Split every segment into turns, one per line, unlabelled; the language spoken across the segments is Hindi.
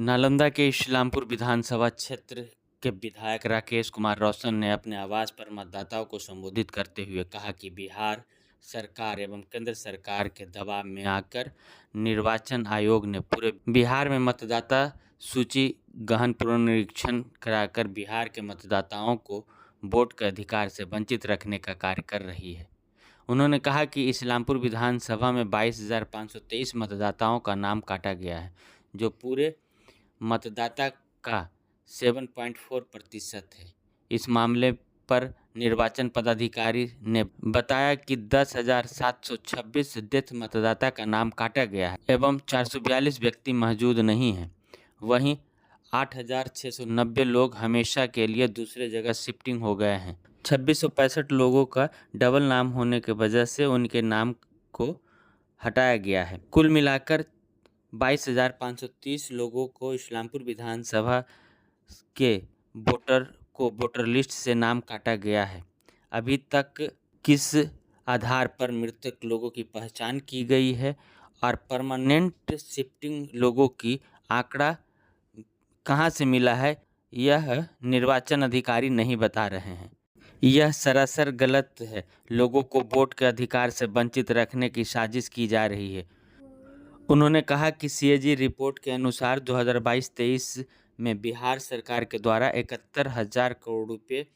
नालंदा के इस्लामपुर विधानसभा क्षेत्र के विधायक राकेश कुमार रोशन ने अपने आवास पर मतदाताओं को संबोधित करते हुए कहा कि बिहार सरकार एवं केंद्र सरकार के दबाव में आकर निर्वाचन आयोग ने पूरे बिहार में मतदाता सूची गहन पुनरीक्षण कराकर बिहार के मतदाताओं को वोट के अधिकार से वंचित रखने का कार्य कर रही है। उन्होंने कहा कि इस्लामपुर विधानसभा में 22,523 मतदाताओं का नाम काटा गया है, जो पूरे मतदाता का 7.4% है। इस मामले पर निर्वाचन पदाधिकारी ने बताया कि 10,726 डेथ मतदाता का नाम काटा गया है एवं 442 व्यक्ति मौजूद नहीं हैं। वहीं 8,690 लोग हमेशा के लिए दूसरे जगह शिफ्टिंग हो गए हैं। 2,665 लोगों का डबल नाम होने की वजह से उनके नाम को हटाया गया है। कुल मिलाकर 22,530 लोगों को इस्लामपुर विधानसभा के वोटर लिस्ट से नाम काटा गया है। अभी तक किस आधार पर मृतक लोगों की पहचान की गई है और परमानेंट शिफ्टिंग लोगों की आंकड़ा कहां से मिला है, यह निर्वाचन अधिकारी नहीं बता रहे हैं। यह सरासर गलत है। लोगों को वोट के अधिकार से वंचित रखने की साजिश की जा रही है। उन्होंने कहा कि सीएजी रिपोर्ट के अनुसार 2022-23 में बिहार सरकार के द्वारा 71,000 करोड़ रुपए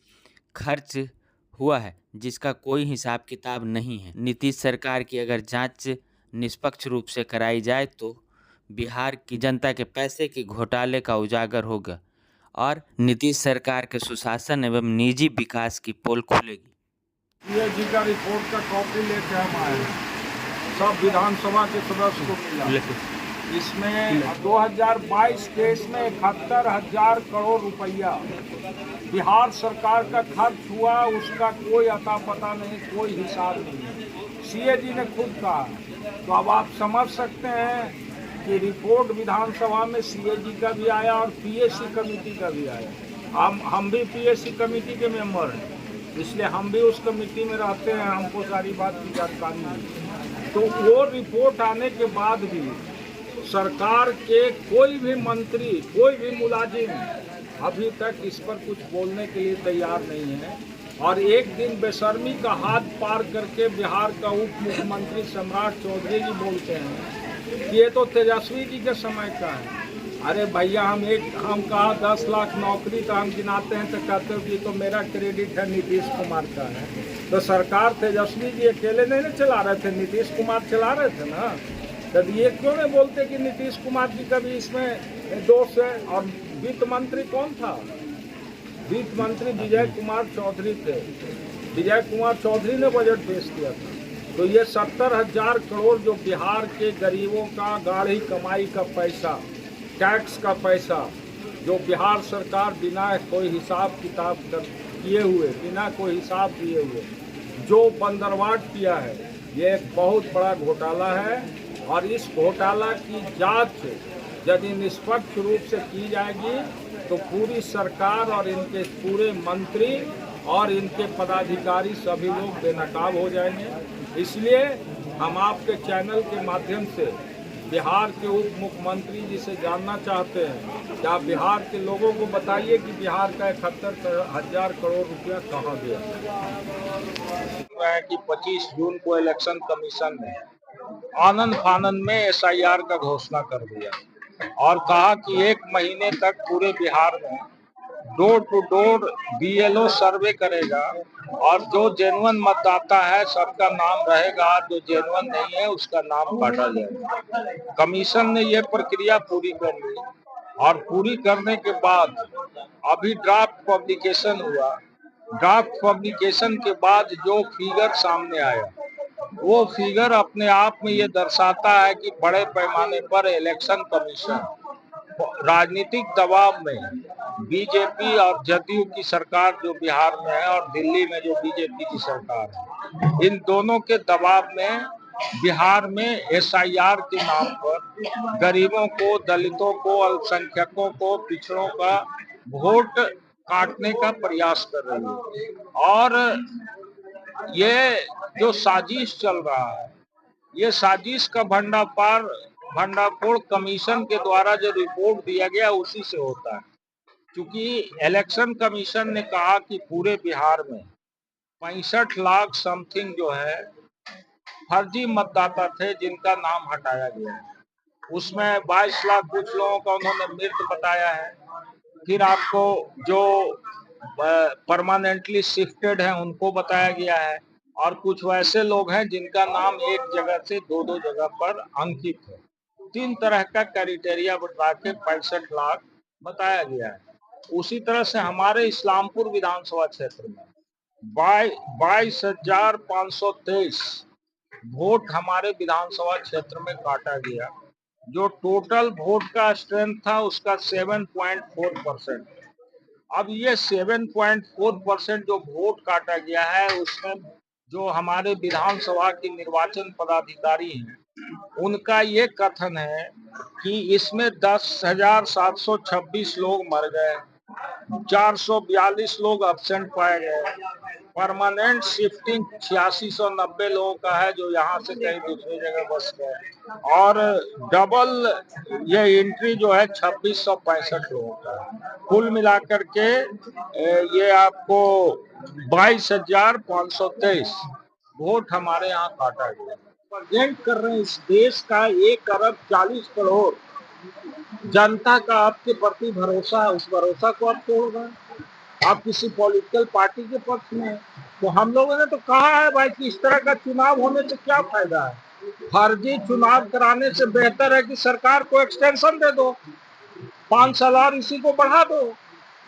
खर्च हुआ है, जिसका कोई हिसाब किताब नहीं है। नीतीश सरकार की अगर जांच निष्पक्ष रूप से कराई जाए तो बिहार की जनता के पैसे के घोटाले का उजागर होगा और नीतीश सरकार के सुशासन एवं निजी विकास की पोल खुलेगी।
सीएजी का रिपोर्ट का कॉपी लेके हम आए हैं, सब विधानसभा के सदस्य को मिला। इसमें 2022 के इसमें 71,000 करोड़ रुपया बिहार सरकार का खर्च हुआ, उसका कोई अता पता नहीं, कोई हिसाब नहीं। सीएजी ने खुद कहा। तो अब आप समझ सकते हैं कि रिपोर्ट विधानसभा में सीएजी का भी आया और पीएससी कमेटी का भी आया। हम भी पीएससी कमेटी के मेंबर हैं, इसलिए हम भी उस कमेटी में रहते हैं, हमको सारी बात की जानकारी है। तो वो रिपोर्ट आने के बाद भी सरकार के कोई भी मंत्री, कोई भी मुलाजिम अभी तक इस पर कुछ बोलने के लिए तैयार नहीं है। और एक दिन बेशर्मी का हाथ पार करके बिहार का उप मुख्यमंत्री सम्राट चौधरी जी बोलते हैं कि ये तो तेजस्वी जी के समय का है। अरे भैया, हम कहा 10 लाख नौकरी का हम गिनाते हैं तो कहते हो कि तो मेरा क्रेडिट है, नीतीश कुमार का है। तो सरकार तेजस्वी जी अकेले नहीं चला रहे थे, नीतीश कुमार चला रहे थे ना। तो ये क्यों नहीं बोलते कि नीतीश कुमार जी का भी इसमें दोष है? और वित्त मंत्री कौन था? वित्त मंत्री विजय कुमार चौधरी थे। विजय कुमार चौधरी ने बजट पेश किया था। तो ये 70,000 करोड़ जो बिहार के गरीबों का गाढ़ी कमाई का पैसा, टैक्स का पैसा, जो बिहार सरकार बिना कोई हिसाब किताब किए हुए, बिना कोई हिसाब दिए हुए जो बंदरवाट किया है, ये एक बहुत बड़ा घोटाला है। और इस घोटाला की जांच यदि निष्पक्ष रूप से की जाएगी तो पूरी सरकार और इनके पूरे मंत्री और इनके पदाधिकारी सभी लोग बेनकाब हो जाएंगे। इसलिए हम आपके चैनल के माध्यम से बिहार के उप मुख्यमंत्री जी से जानना चाहते हैं कि आप बिहार के लोगों को बताइए कि बिहार का 71,000 करोड़ रुपया कहाँ गया है। कि 25 जून को इलेक्शन कमीशन ने आनंद फानंद में एसआईआर का घोषणा कर दिया और कहा कि 1 महीने तक पूरे बिहार में डोर टू डोर बीएलओ सर्वे करेगा और जो जेन्युइन मतदाता है सबका नाम रहेगा, जो जेन्युइन नहीं है उसका नाम काटा जाएगा। कमीशन ने ये प्रक्रिया पूरी कर ली और पूरी करने के बाद अभी ड्राफ्ट पब्लिकेशन हुआ। ड्राफ्ट पब्लिकेशन के बाद जो फिगर सामने आया, वो फिगर अपने आप में ये दर्शाता है कि बड़े पैमाने पर इलेक्शन कमीशन राजनीतिक दबाव में बीजेपी और जदयू की सरकार जो बिहार में है और दिल्ली में जो बीजेपी की सरकार है, इन दोनों के दबाव में बिहार में एसआईआर के नाम पर गरीबों को, दलितों को, अल्पसंख्यकों को, पिछड़ों का वोट काटने का प्रयास कर रही है। और ये जो साजिश चल रहा है, ये साजिश का भंडाफोड़ भंडाफोड़ कमीशन के द्वारा जो रिपोर्ट दिया गया उसी से होता है। क्योंकि इलेक्शन कमीशन ने कहा कि पूरे बिहार में 65 लाख समथिंग जो है फर्जी मतदाता थे जिनका नाम हटाया गया है। उसमें 22 लाख कुछ लोगों का उन्होंने मृत बताया है। फिर आपको जो परमानेंटली शिफ्टेड हैं उनको बताया गया है, और कुछ वैसे लोग हैं जिनका नाम एक जगह से दो दो जगह पर अंकित है। 3 तरह का क्राइटेरिया बता के 65 लाख बताया गया है। उसी तरह से हमारे इस्लामपुर विधानसभा क्षेत्र में 22,523 वोट हमारे विधानसभा क्षेत्र में काटा गया। जो टोटल वोट का स्ट्रेंथ था उसका 7.4%। अब ये 7.4% जो वोट काटा गया है उसमें जो हमारे विधानसभा के निर्वाचन पदाधिकारी हैं उनका ये कथन है कि इसमें 10,726 लोग मर गए, 442 लोग एब्सेंट पाए गए, परमानेंट शिफ्टिंग 8690 लोगों का है जो यहाँ से कहीं दूसरी जगह बस गए, और डबल ये एंट्री जो है 2665 लोगों का है। कुल मिलाकर के ये आपको 22,523 वोट हमारे यहाँ काटा गया। प्रेजेंट कर रहे हैं इस देश का 1 अरब 40 करोड़ जनता का आपके प्रति भरोसा है, उस भरोसा को आप तोड़ रहे हैं। आप किसी पॉलिटिकल पार्टी के पक्ष में, तो हम लोगों ने तो कहा है भाई कि इस तरह का चुनाव होने से क्या फायदा है। फर्जी चुनाव कराने से बेहतर है कि सरकार को एक्सटेंशन दे दो, 5 साल और इसी को बढ़ा दो।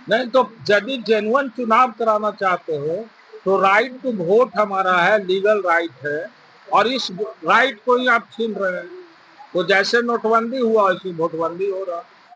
नहीं तो यदि जेन्युइन चुनाव कराना चाहते हो तो राइट टू वोट हमारा है, लीगल राइट है, और इस राइट को ही आप छीन रहे हैं। तो जैसे नोटबंदी हुआ वैसे वोटबंदी हो रहा।